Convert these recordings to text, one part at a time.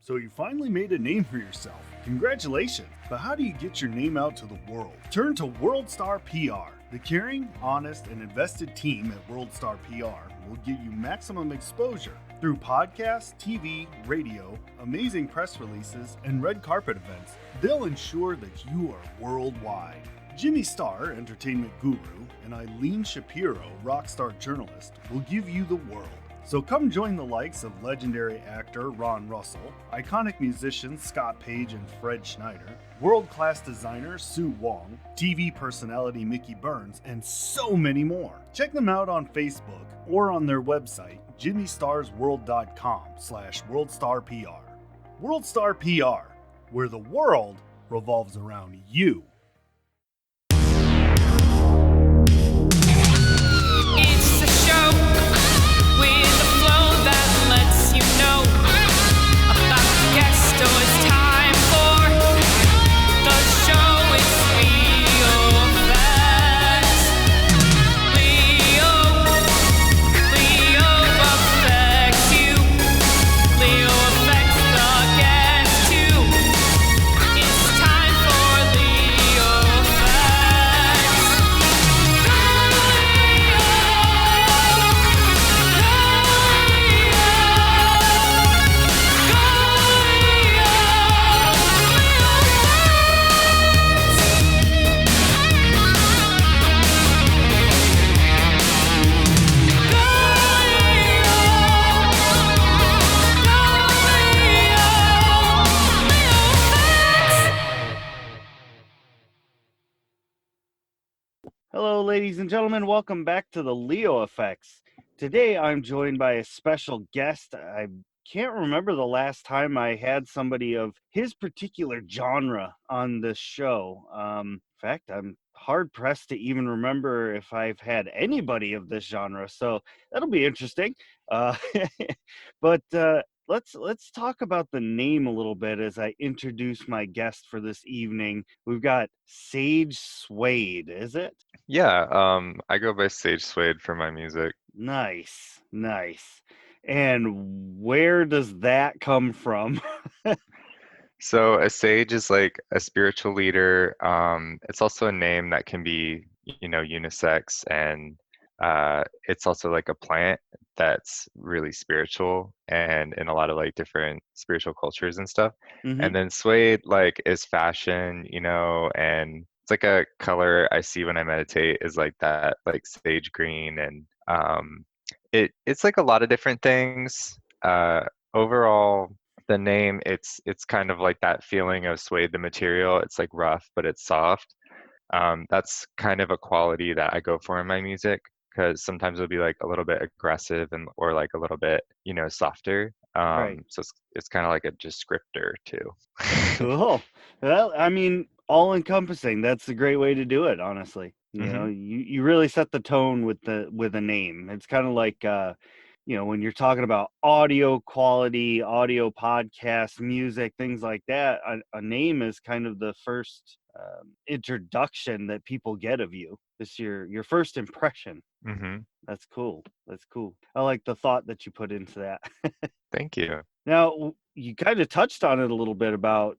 So you finally made a name for yourself. Congratulations. But how do you get your name out to the world? Turn to WorldStar PR. The caring, honest, and invested team at WorldStar PR will give you maximum exposure through podcasts, TV, radio, amazing press releases, and red carpet events. They'll ensure that you are worldwide. Jimmy Starr, entertainment guru, and Eileen Shapiro, rockstar journalist, will give you the world. So come join the likes of legendary actor Ron Russell, iconic musicians Scott Page and Fred Schneider, world-class designer Sue Wong, TV personality Mickey Burns, and so many more. Check them out on Facebook or on their website, jimmystarsworld.com/worldstarpr. WorldStar PR, where the world revolves around you. It's the show with a flow that lets you know about the guest. Oh, it's time for the show with Leo Effects. Leo affects you. Leo affects the guest too. It's time for Leo Effects. Hello, ladies and gentlemen. Welcome back to the Leo Effects. Today, I'm joined by a special guest. I can't remember the last time I had somebody of his particular genre on this show. In fact, I'm hard pressed to even remember if I've had anybody of this genre. So that'll be interesting. Uh, but let's talk about the name a little bit as I introduce my guest for this evening. We've got Sage Suede. Is it? Yeah, I go by Sage Suede for my music. Nice, nice. And where does that come from? So a sage is like a spiritual leader. It's also a name that can be, unisex, and it's also like a plant that's really spiritual and in a lot of like different spiritual cultures and stuff. Hmm. And then suede like is fashion, and it's like a color I see when I meditate is like that like sage green, and it's like a lot of different things. Overall, the name, it's kind of like that feeling of suede, the material. It's like rough, but it's soft. That's kind of a quality that I go for in my music, because sometimes it'll be like a little bit aggressive and or like a little bit, softer. Right. So it's kind of like a descriptor too. Cool. Well, I mean, all encompassing. That's a great way to do it, honestly. Hmm. You really set the tone with a name. It's kind of like when you're talking about audio quality, audio podcast, music, things like that, a name is kind of the first introduction that people get of you. It's your first impression. Hmm. That's cool. That's cool. I like the thought that you put into that. Thank you. Now, you kind of touched on it a little bit about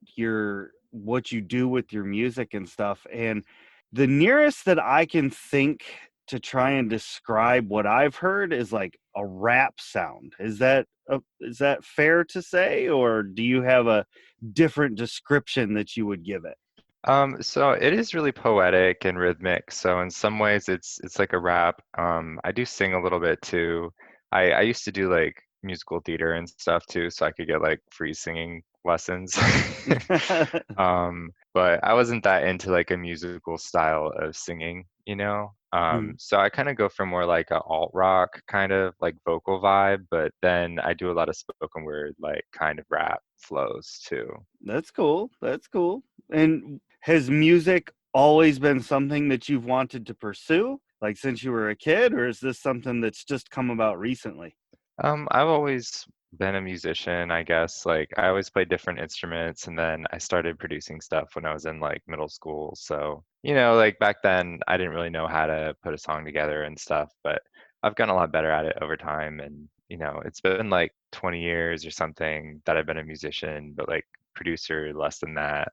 what you do with your music and stuff. And the nearest that I can think to try and describe what I've heard is like a rap sound. Is that fair to say, or do you have a different description that you would give it? So it is really poetic and rhythmic. So in some ways it's like a rap. I do sing a little bit too. I used to do like musical theater and stuff too, so I could get like free singing lessons. But I wasn't that into like a musical style of singing, you know? Hmm. So I kind of go for more like a alt rock kind of like vocal vibe, but then I do a lot of spoken word, like kind of rap flows too. That's cool. That's cool. And has music always been something that you've wanted to pursue, like since you were a kid, or is this something that's just come about recently? I've always been a musician, I guess. Like I always played different instruments, and then I started producing stuff when I was in like middle school. So, like back then I didn't really know how to put a song together and stuff, but I've gotten a lot better at it over time, and it's been like 20 years or something that I've been a musician, but like producer less than that.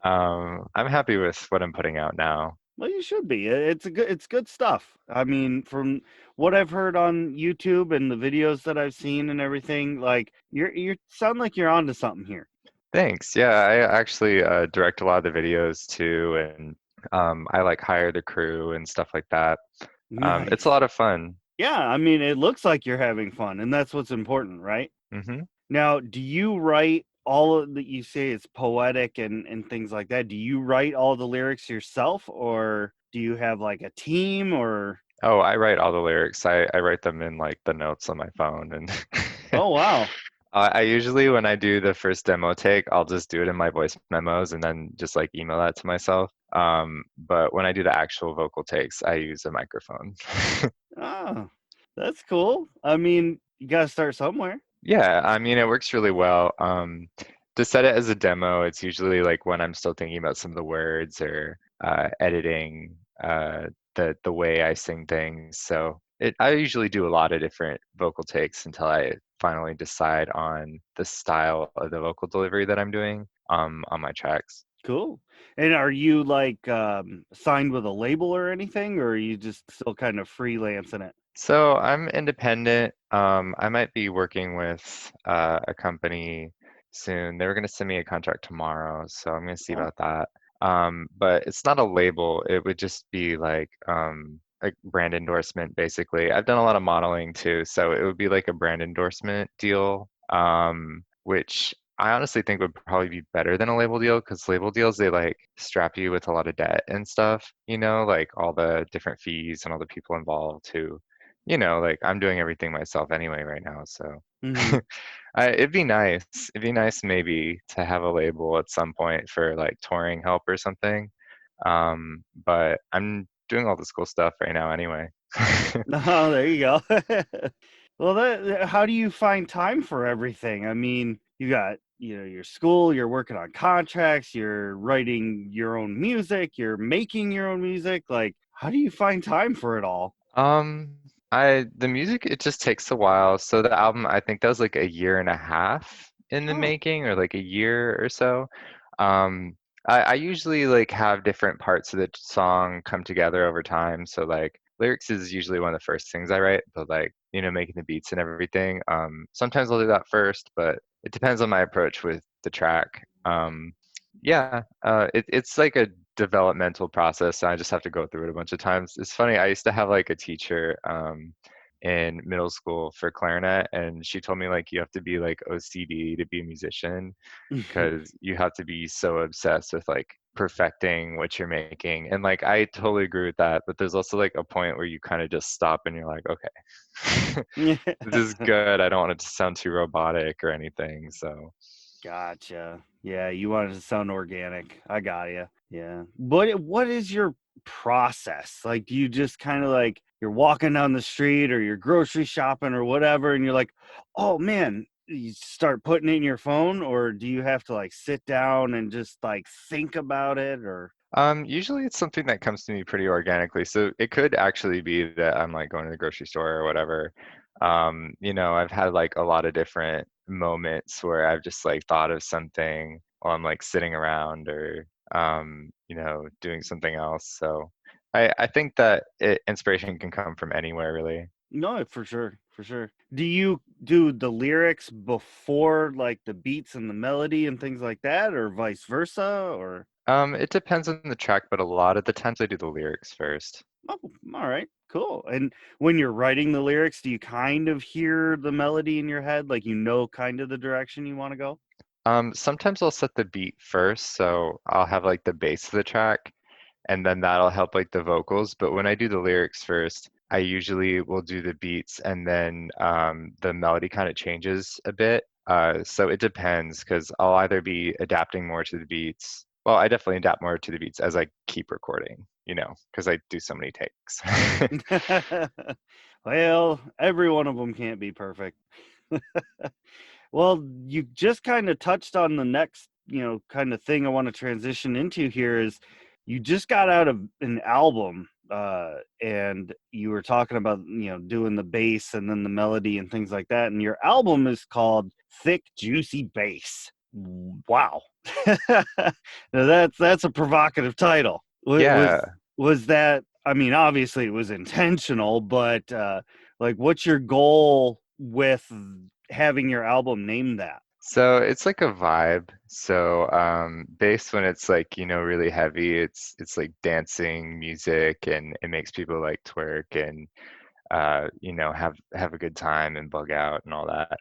I'm happy with what I'm putting out now. Well, you should be. It's good stuff. I mean, from what I've heard on YouTube and the videos that I've seen and everything, like you sound like you're onto something here. Thanks. Yeah, I actually direct a lot of the videos too, and I like hire the crew and stuff like that. It's a Nice. lot of fun. Yeah, I mean, it looks like you're having fun, and that's what's important, right? Hmm. Now, do you write all of that you say it's poetic and things like that? Do you write all the lyrics yourself, or do you have like a team or Oh, I write all the lyrics. I write them in like the notes on my phone, and oh wow. I usually when I do the first demo take, I'll just do it in my voice memos and then just like email that to myself. But when I do the actual vocal takes, I use a microphone. Oh, that's cool. I mean, you gotta start somewhere. Yeah, I mean, it works really well. To set it as a demo, it's usually like when I'm still thinking about some of the words or editing the way I sing things. So I usually do a lot of different vocal takes until I finally decide on the style of the vocal delivery that I'm doing on my tracks. Cool. And are you like signed with a label or anything, or are you just still kind of freelancing it? So I'm independent. I might be working with a company soon. They were going to send me a contract tomorrow, so I'm going to see Oh, about that. But it's not a label. It would just be like brand endorsement, basically. I've done a lot of modeling too, so it would be like a brand endorsement deal, which I honestly think would probably be better than a label deal because label deals, they like strap you with a lot of debt and stuff, like all the different fees and all the people involved who like I'm doing everything myself anyway right now, so hmm. it'd be nice. It'd be nice maybe to have a label at some point for like touring help or something. But I'm doing all the school stuff right now anyway. Oh, there you go. Well, how do you find time for everything? I mean, you got, your school, you're working on contracts, you're writing your own music, you're making your own music. Like, how do you find time for it all? Um, the music it just takes a while. So the album, I think that was like a year and a half in the Oh, making, or like a year or so. Um, I usually like have different parts of the song come together over time. So like lyrics is usually one of the first things I write, but like, making the beats and everything. Sometimes I'll do that first, but it depends on my approach with the track. Yeah, it's like a developmental process. I just have to go through it a bunch of times. It's funny, I used to have like a teacher in middle school for clarinet, and she told me like you have to be like OCD to be a musician because you have to be so obsessed with like perfecting what you're making. And like I totally agree with that, but there's also like a point where you kind of just stop and you're like, okay, this is good. I don't want it to sound too robotic or anything. So Gotcha. Yeah, you want it to sound organic. I got you. Yeah. What is your process? Like, do you just kind of like you're walking down the street or you're grocery shopping or whatever, and you're like, oh man, you start putting it in your phone, or do you have to like sit down and just like think about it, or Usually it's something that comes to me pretty organically. So it could actually be that I'm like going to the grocery store or whatever. I've had like a lot of different moments where I've just like thought of something while I'm like sitting around or doing something else. So I think that inspiration can come from anywhere really. no, for sure, for sure. Do you do the lyrics before like the beats and the melody and things like that, or vice versa, or? It depends on the track, but a lot of the times I do the lyrics first. Oh, all right, cool. And when you're writing the lyrics, do you kind of hear the melody in your head, like kind of the direction you want to go? Sometimes I'll set the beat first, so I'll have like the bass of the track, and then that'll help like the vocals. But when I do the lyrics first, I usually will do the beats, and then the melody kind of changes a bit. So it depends because I'll either be adapting more to the beats. Well, I definitely adapt more to the beats as I keep recording, because I do so many takes. Well, every one of them can't be perfect. Well, you just kind of touched on the next, kind of thing I want to transition into here is you just got out of an album and you were talking about doing the bass and then the melody and things like that. And your album is called Thick Juicy Bass. Wow, now that's a provocative title. Was Yeah. was that? I mean, obviously it was intentional, but like, what's your goal with having your album named that? So it's like a vibe. So bass when it's like, really heavy, it's like dancing music and it makes people like twerk and have a good time and bug out and all that.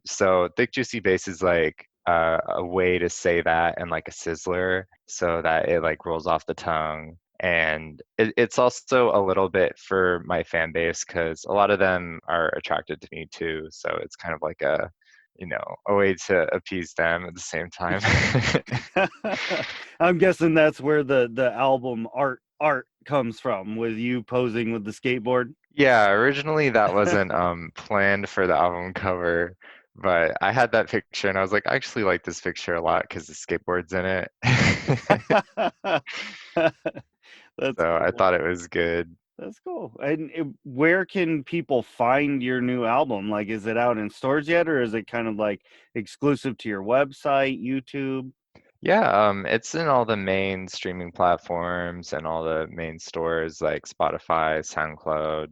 So thick juicy bass is like a way to say that and like a sizzler so that it like rolls off the tongue. And it's also a little bit for my fan base because a lot of them are attracted to me too. So it's kind of like a way to appease them at the same time. I'm guessing that's where the album art comes from, with you posing with the skateboard. Yeah, originally that wasn't planned for the album cover, but I had that picture and I was like, I actually like this picture a lot because the skateboard's in it. That's So I cool. thought it was good. That's cool. And where can people find your new album? Like, is it out in stores yet, or is it kind of like exclusive to your website, YouTube? Yeah, it's in all the main streaming platforms and all the main stores like Spotify, SoundCloud,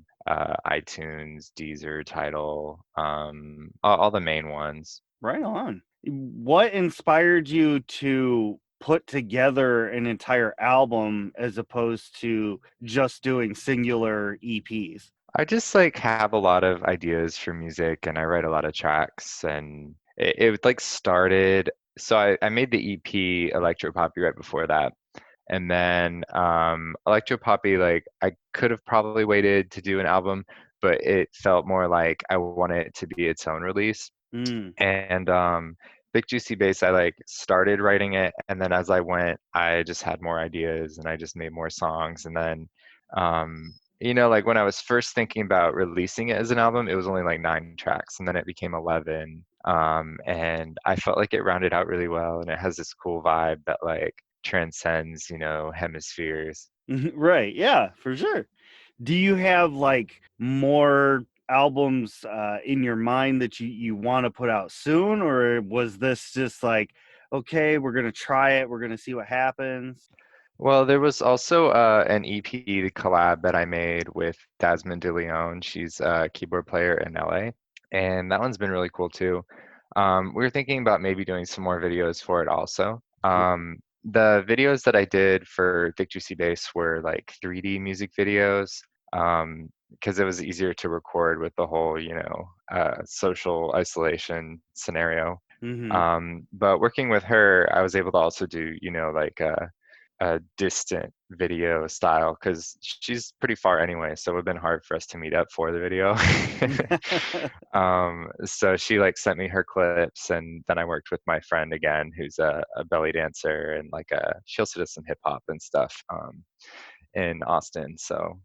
iTunes, Deezer, Tidal, all the main ones. Right on. What inspired you to put together an entire album as opposed to just doing singular EPs? I just like have a lot of ideas for music and I write a lot of tracks and it like started so I made the EP Electro Poppy right before that. And then Electro Poppy, like I could have probably waited to do an album, but it felt more like I wanted it to be its own release. Mm. And Big Juicy Bass, I like started writing it, and then as I went, I just had more ideas and I just made more songs. And then, like when I was first thinking about releasing it as an album, it was only like 9 tracks, and then it became 11. And I felt like it rounded out really well, and it has this cool vibe that like transcends, hemispheres. Right. Yeah, for sure. Do you have like more albums in your mind that you want to put out soon, or was this just like, okay, we're gonna try it, we're gonna see what happens? Well, there was also an EP collab that I made with Dasmine DeLeon. She's a keyboard player in LA, and that one's been really cool too. We were thinking about maybe doing some more videos for it also. Cool. The videos that I did for Thick Juicy Bass were like 3D music videos, because it was easier to record with the whole, social isolation scenario. Hmm. But working with her, I was able to also do, like a distant video style because she's pretty far anyway, so it would have been hard for us to meet up for the video. So she like sent me her clips, and then I worked with my friend again, who's a belly dancer and like she also does some hip hop and stuff in Austin. So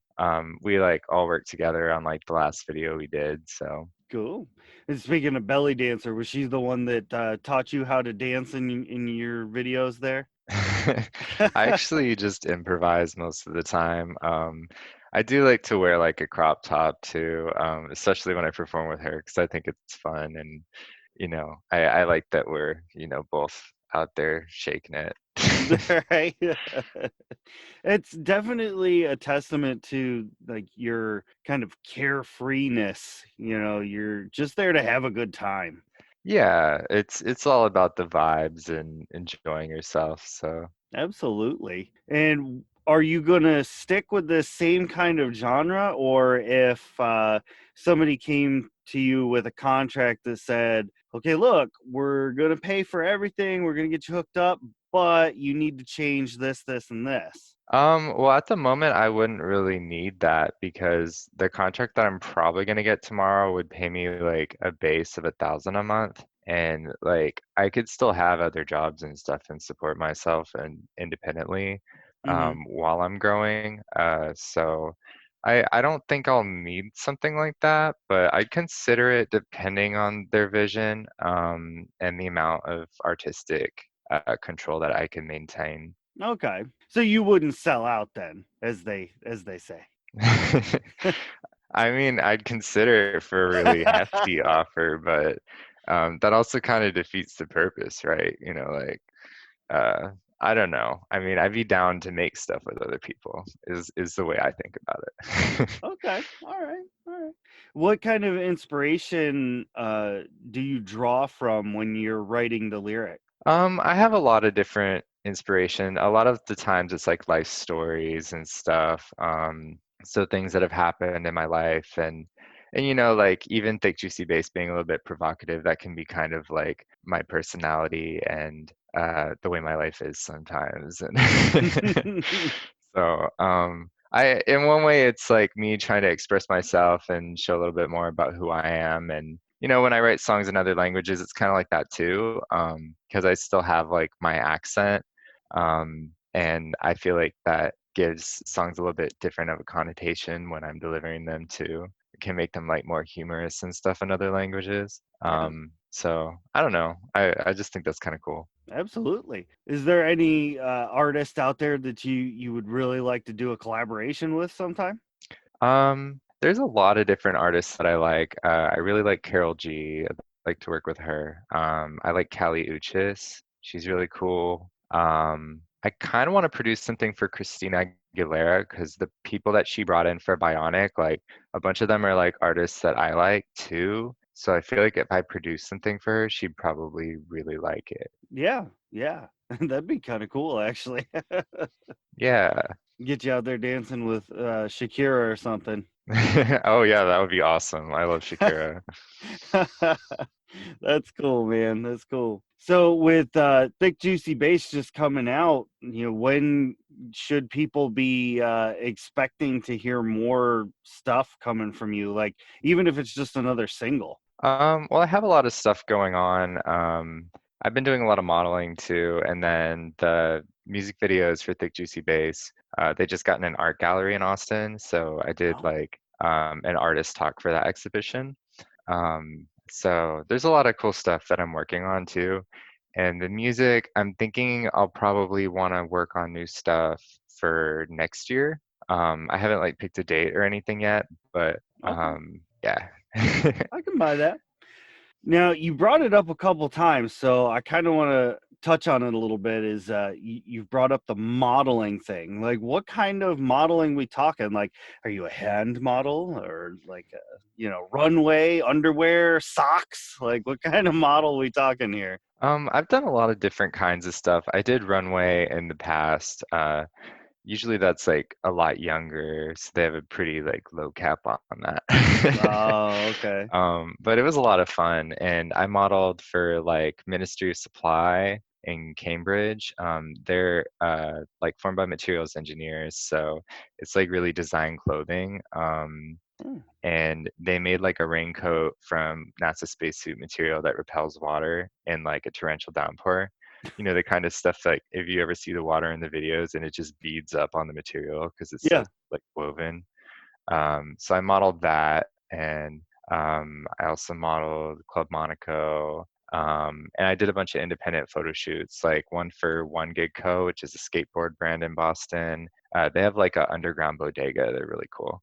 we like all worked together on like the last video we did. So Cool. And speaking of belly dancer, was she the one that taught you how to dance in your videos there? I actually just improvise most of the time. I do like to wear like a crop top too, especially when I perform with her because I think it's fun and I like that we're both out there shaking it. Right. It's definitely a testament to like your kind of carefreeness. You're just there to have a good time. Yeah, it's all about the vibes and enjoying yourself. So. Absolutely. And are you going to stick with the same kind of genre, or if somebody came to you with a contract that said, okay, look, we're going to pay for everything, we're going to get you hooked up, but you need to change this, this, and this? Well, at the moment, I wouldn't really need that because the contract that I'm probably gonna get tomorrow would pay me like a base of 1,000 a month, and like I could still have other jobs and stuff and support myself and independently Hmm. while I'm growing. So I don't think I'll need something like that, but I'd consider it depending on their vision and the amount of artistic control that I can maintain. Okay. So you wouldn't sell out then, as they say. I mean, I'd consider it for a really hefty offer, but that also kind of defeats the purpose, right? Like uh, I don't know. I mean, I'd be down to make stuff with other people, is the way I think about it. Okay. All right. All right. What kind of inspiration do you draw from when you're writing the lyric? I have a lot of different inspiration. A lot of the times it's like life stories and stuff. So things that have happened in my life and like even thick juicy bass being a little bit provocative, that can be kind of like my personality and the way my life is sometimes. And so I in one way it's like me trying to express myself and show a little bit more about who I am. And when I write songs in other languages, it's kind of like that too, because I still have like my accent, and I feel like that gives songs a little bit different of a connotation when I'm delivering them too. It can make them like more humorous and stuff in other languages. Yeah, So I don't know. I just think that's kind of cool. absolutely. Is there any artist out there that you would really like to do a collaboration with sometime? There's a lot of different artists that I like. I really like Carol G. I'd like to work with her. I like Kali Uchis. She's really cool. I kind of want to produce something for Christina Aguilera because the people that she brought in for Bionic, like a bunch of them are like artists that I like too. So I feel like if I produce something for her, she'd probably really like it. Yeah, yeah. That'd be kind of cool, actually. Yeah. Get you out there dancing with Shakira or something. Oh yeah, that would be awesome. I love Shakira. That's cool, man. That's cool. So with Thick Juicy Bass just coming out, when should people be expecting to hear more stuff coming from you? Like even if it's just another single. Well, I have a lot of stuff going on. I've been doing a lot of modeling too, and then the music videos for Thick Juicy Bass, they just got in an art gallery in Austin, so I did Oh, like an artist talk for that exhibition. So there's a lot of cool stuff that I'm working on too. And the music, I'm thinking I'll probably want to work on new stuff for next year. I haven't like picked a date or anything yet, but okay. yeah. I can buy that. Now, you brought it up a couple times, so I kind of want to touch on it a little bit. Is you've brought up the modeling thing? Like, what kind of modeling we talking? Like, are you a hand model or like, runway, underwear, socks? Like, what kind of model we talking here? I've done a lot of different kinds of stuff. I did runway in the past. Usually that's like a lot younger, so they have a pretty like low cap on that. Oh, okay. But it was a lot of fun, and I modeled for like Ministry of Supply in Cambridge. They're like formed by materials engineers, so it's like really design clothing. Hmm. And they made like a raincoat from NASA spacesuit material that repels water in like a torrential downpour. The kind of stuff like if you ever see the water in the videos and it just beads up on the material because it's so Yeah. like woven. So I modeled that, and I also modeled Club Monaco. And I did a bunch of independent photo shoots, like one for One Gig Co., which is a skateboard brand in Boston. They have like a underground bodega. They're really cool.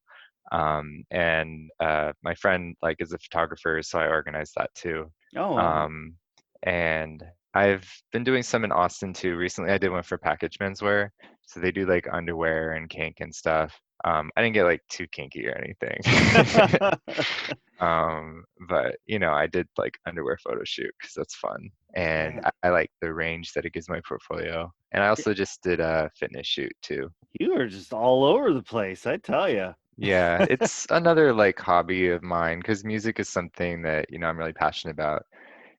And my friend like is a photographer, so I organized that too. Oh, wow. Um, and I've been doing some in Austin too. Recently, I did one for Package Menswear, so they do like underwear and kink and stuff. I didn't get like too kinky or anything. But I did like underwear photo shoot because that's fun, and Man, I like the range that it gives my portfolio. And I also just did a fitness shoot too. you are just all over the place, I tell you. Yeah, it's another like hobby of mine because music is something that, I'm really passionate about.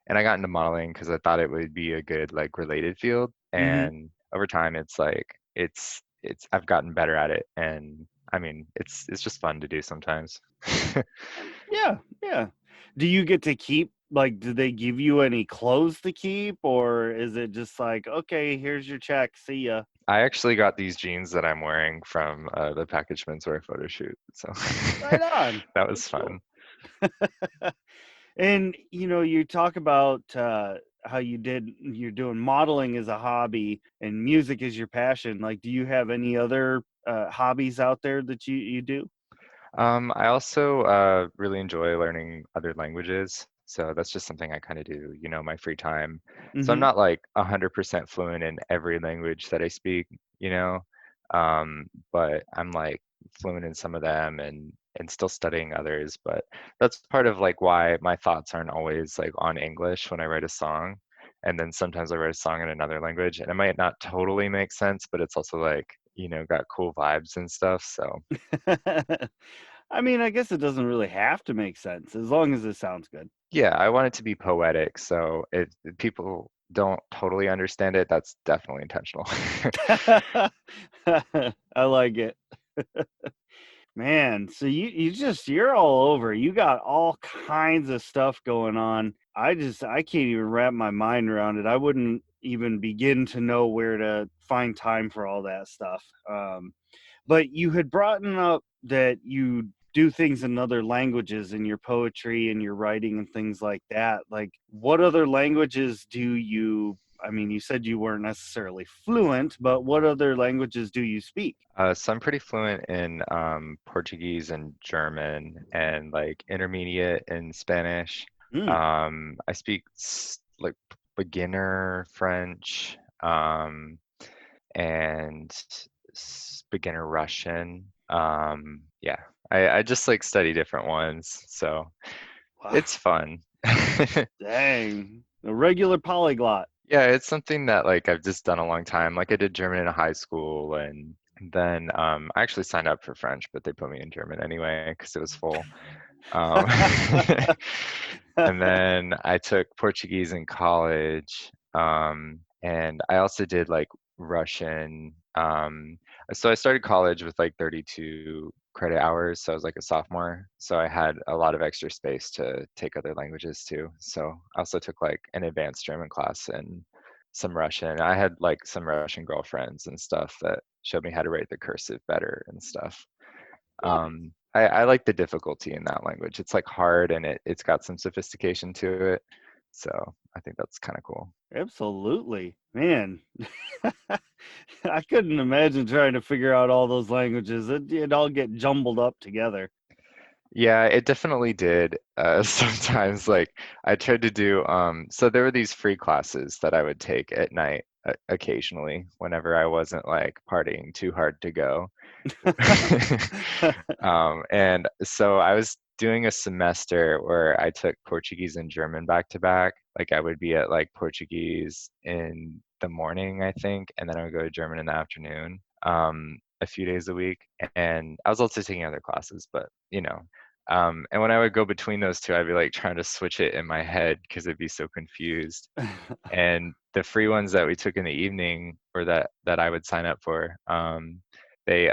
And I got into modeling because I thought it would be a good like related field. Hmm. And over time it's like it's I've gotten better at it. And I mean, it's just fun to do sometimes. Yeah, yeah. Do you get to keep, like, do they give you any clothes to keep, or is it just like, okay, here's your check, see ya? I actually got these jeans that I'm wearing from the Package Menswear photo shoot. So Right on. that That's was cool. fun. And you talk about how you're doing modeling as a hobby and music is your passion. Like, do you have any other hobbies out there that you do? I also really enjoy learning other languages. So that's just something I kind of do, my free time. So I'm Mm-hmm. not like 100% fluent in every language that I speak, you know, but I'm like fluent in some of them and still studying others. But that's part of like why my thoughts aren't always like on English when I write a song. And then sometimes I write a song in another language, and it might not totally make sense, but it's also like, got cool vibes and stuff. So. I mean, I guess it doesn't really have to make sense as long as it sounds good. Yeah, I want it to be poetic, so if people don't totally understand it, that's definitely intentional. I like it. Man, so you're all over. You got all kinds of stuff going on. I can't even wrap my mind around it. I wouldn't even begin to know where to find time for all that stuff. But you had brought up that you do things in other languages in your poetry and your writing and things like that. Like, what other languages do you? I mean, you said you weren't necessarily fluent, but what other languages do you speak? So I'm pretty fluent in Portuguese and German and like intermediate in Spanish. Hmm. I speak like beginner French and beginner Russian. Yeah, I just like study different ones, so Wow, it's fun. dang, a regular polyglot. Yeah, it's something that like I've just done a long time. Like I did German in high school and then I actually signed up for French, but they put me in German anyway because it was full. Um, and then I took Portuguese in college. And I also did like Russian. So I started college with like 32 credit hours. So I was like a sophomore. So I had a lot of extra space to take other languages too. So I also took like an advanced German class and some Russian. I had like some Russian girlfriends and stuff that showed me how to write the cursive better and stuff. I like the difficulty in that language. It's like hard and it's got some sophistication to it. So I think that's kind of cool. Absolutely, man. I couldn't imagine trying to figure out all those languages. It'd all get jumbled up together. Yeah, it definitely did. Sometimes like I tried to do so there were these free classes that I would take at night occasionally whenever I wasn't like partying too hard to go. And so I was doing a semester where I took Portuguese and German back to back. Like I would be at like Portuguese in the morning, I think, and then I would go to German in the afternoon, a few days a week. And I was also taking other classes, but and when I would go between those two, I'd be like trying to switch it in my head because I'd be so confused. And the free ones that we took in the evening or that I would sign up for, they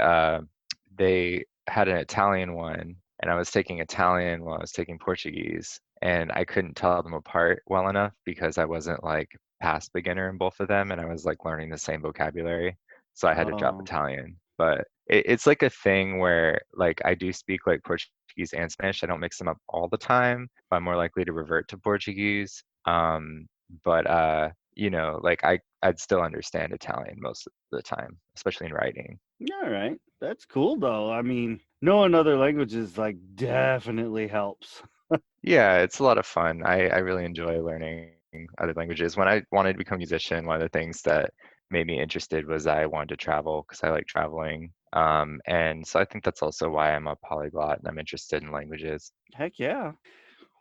they had an Italian one, and I was taking Italian while I was taking Portuguese, and I couldn't tell them apart well enough because I wasn't like past beginner in both of them, and I was like learning the same vocabulary, so I had to drop Oh, Italian. But it's like a thing where like I do speak like Portuguese and Spanish. I don't mix them up all the time, but I'm more likely to revert to Portuguese. But like I'd still understand Italian most of the time, especially in writing. all right. That's cool though. I mean, knowing other languages like definitely helps. Yeah, it's a lot of fun. I really enjoy learning other languages. When I wanted to become a musician, one of the things that made me interested was I wanted to travel because I like traveling. And so I think that's also why I'm a polyglot and I'm interested in languages. Heck yeah.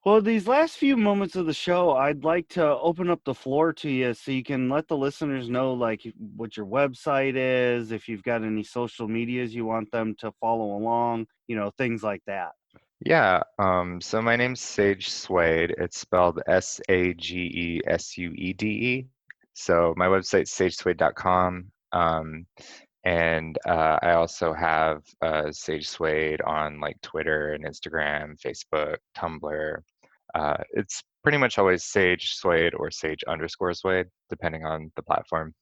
Well, these last few moments of the show, I'd like to open up the floor to you so you can let the listeners know like what your website is, if you've got any social medias you want them to follow along, things like that. Yeah, so my name's Sage Suede. It's spelled Sagesuede. So my website's sagesuede.com. And I also have Sage Suede on like Twitter and Instagram, Facebook, Tumblr. It's pretty much always Sage Suede or Sage underscore Suede, depending on the platform.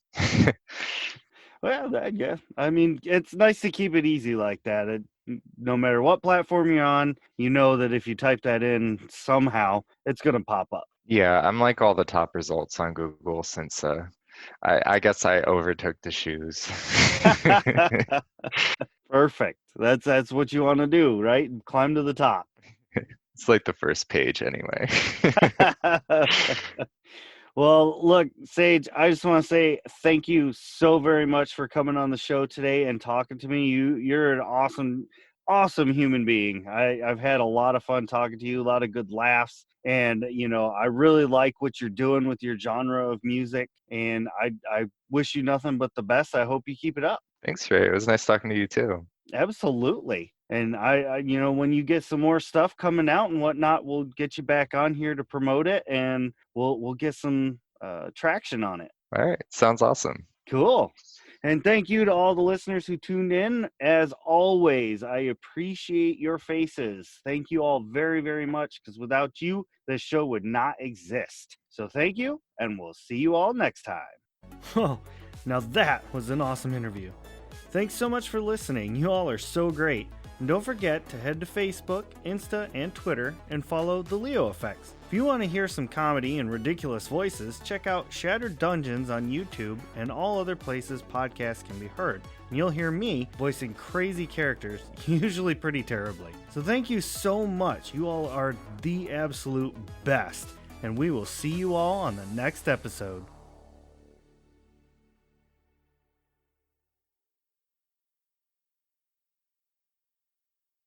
Well, yeah, I mean, it's nice to keep it easy like that. No matter what platform you're on, you know that if you type that in somehow, it's going to pop up. Yeah, I'm like all the top results on Google since I guess I overtook the shoes. Perfect. That's what you want to do, right? Climb to the top. It's like the first page anyway. Well, look, Sage, I just want to say thank you so very much for coming on the show today and talking to me. You're an awesome human being. I've had a lot of fun talking to you, a lot of good laughs, and I really like what you're doing with your genre of music, and I wish you nothing but the best. I hope you keep it up. Thanks, Ray. It was nice talking to you too. Absolutely. And when you get some more stuff coming out and whatnot, we'll get you back on here to promote it, and we'll get some traction on it. All right, sounds awesome. Cool. And thank you to all the listeners who tuned in. As always, I appreciate your faces. Thank you all very, very much, because without you, this show would not exist. So thank you, and we'll see you all next time. Oh, now that was an awesome interview. Thanks so much for listening. You all are so great. And don't forget to head to Facebook, Insta, and Twitter and follow The Leo Effects. If you want to hear some comedy and ridiculous voices, check out Shattered Dungeons on YouTube and all other places podcasts can be heard. And you'll hear me voicing crazy characters, usually pretty terribly. So thank you so much. You all are the absolute best. And we will see you all on the next episode.